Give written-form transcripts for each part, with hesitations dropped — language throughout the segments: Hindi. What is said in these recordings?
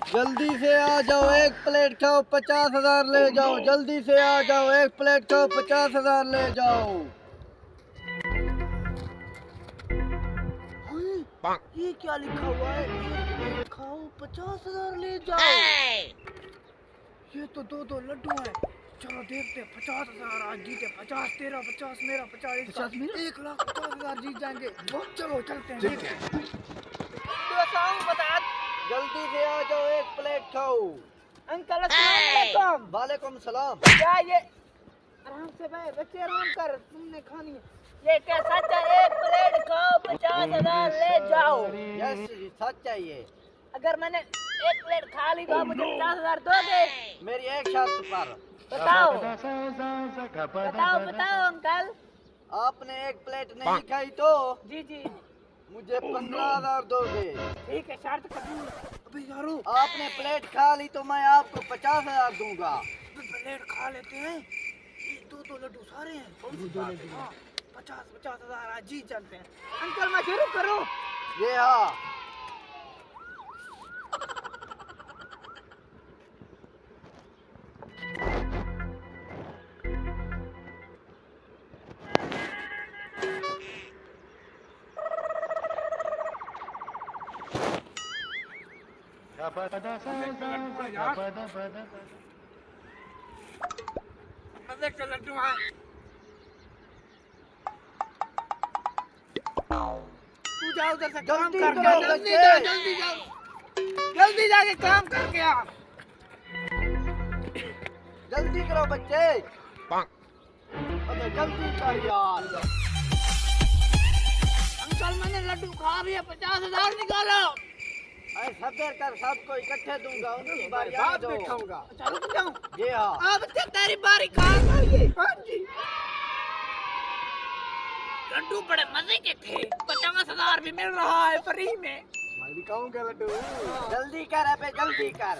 जल्दी से आ जाओ, एक प्लेट खाओ 50,000 ले जाओ। जल्दी से आ जाओ, एक प्लेट खाओ 50,000 ले जाओ। ये क्या लिखा हुआ है? एक प्लेट खाओ 50,000 ले जाओ। ये तो दो लड्डू हैं। चलो देखते हैं 50,000 आज जीते। 50 तेरा, 50 मेरा, 50 मेरा, 1,50,000 जीत जाएंगे। चलो चलते हैं। जल्दी से आ जाओ, एक प्लेट खाओ। अंकल अस्सलाम वालेकुम। वालेकुम सलाम। क्या ये? आराम से भाई, बच्चे आराम कर, तुमने खानी है। ये क्या सच है? एक प्लेट खाओ 50,000 ले जाओ। यस, सच चाहिए। अगर मैंने एक प्लेट खा ली तो आप मुझे 50,000 दोगे? मेरी एक शर्त पर। बताओ बताओ अंकल। आपने एक प्लेट नहीं खाई तो जी जी मुझे 15,000 दोगे। ठीक है, शर्त कबूल। अबे यारो, आपने प्लेट खा ली तो मैं आपको 50,000 दूंगा। प्लेट खा लेते हैं। ये दो लड्डू सारे हैं। 50,000 आज जीत चलते हैं। अंकल मैं शुरू करूं? ये हाँ। मजे के लड्डू हैं। तू जा उधर से काम जल्दी करके करो जल्दी बच्चे। जा, जल्दी जा, जल्दी जाके काम करके आ। जल्दी करो बच्चे। अबे जल्दी कर यार। अंकल मैंने लड्डू खा लिया, 50,000 निकालो। अरे सब्र कर, सबको इकट्ठे दूंगा। उनकी बारी आने बात दो। दिखाऊंगा। चलो तो जाऊं। ये हाँ। अब तेरी बारी खा लिए। हाँ जी। लड्डू बड़े मजे के थे। 50,000 भी मिल रहा है फ्री में। मैं भी खाऊंगा लड्डू। जल्दी कर, अबे जल्दी कर।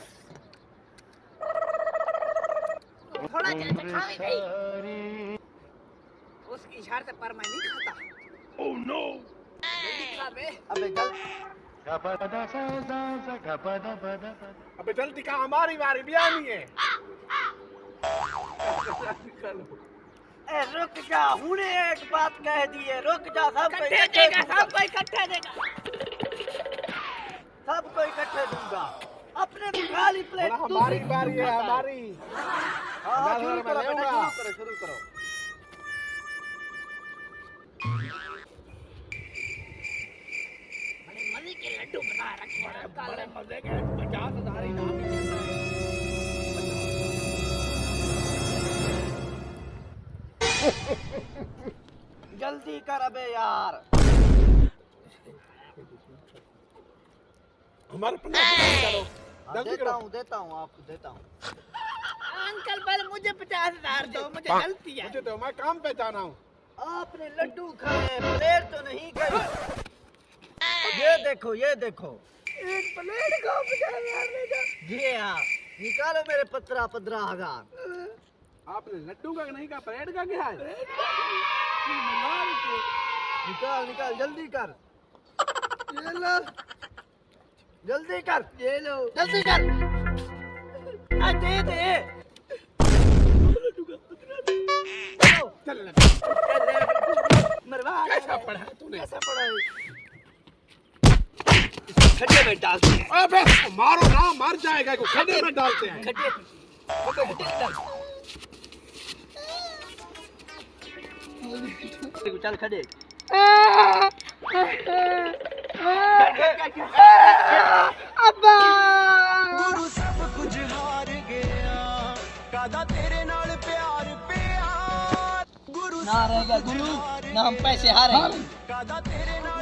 थोड़ा जल्दी खा भी गई। उसकी शर्त पर मैं नहीं खाता। Oh no. जल्दी खा बे। अबे जल्दी। अबे जल्दी का, हमारी बारी भी आनी है। ए रुक जा, हुने एक बात कह दिए। रुक जा, सबको इकट्ठे इकट्ठे देगा, दूंगा। सबको इकट्ठे देगा। सबको इकट्ठे दूंगा। अपने भी खाली प्लेट। बोला हमारी बारी है, हमारी। हाँ हाँ, शुरू करो बेटा, शुरू करो। बड़े मजे के लड्डू बना रखे हैं। बड़े मजे के 50,000 इनाम भी मिल रहे हैं। जल्दी कर अबे यार। हमारे 50,000 चलो। जल्दी देता करो। हूँ आपको देता हूँ। अंकल पहले मुझे 50,000 दो, मुझे गलती है। मुझे तो मैं काम पे जाना हूँ। आपने लड्डू खाए, प्लेट तो नहीं खाई। ये देखो, ये देखो। एक प्लेट का 50,000 ले जा। ये हाँ, निकालो मेरे 15,000। आपने लड्डू का नहीं कहा, प्लेट का क्या है? निकाल निकाल, जल्दी कर। ये लो, जल्दी कर। ये लो। जल्दी कर। आ, दे दे। चल लड्डू। मरवा। कैसा पढ़ा है तूने? कैसा पड़ा है? खड्डे में डालते हैं। अबे मारो ना, मर जाएगा। को खड्डे में डालते हैं। खड्डे चल खड्डे। गुरु सब कुछ हार गया, कादा तेरे नाल प्यार पिया। गुरु ना रहेगा गुरु, ना हम पैसे हारेंगे। कादा तेरे नाल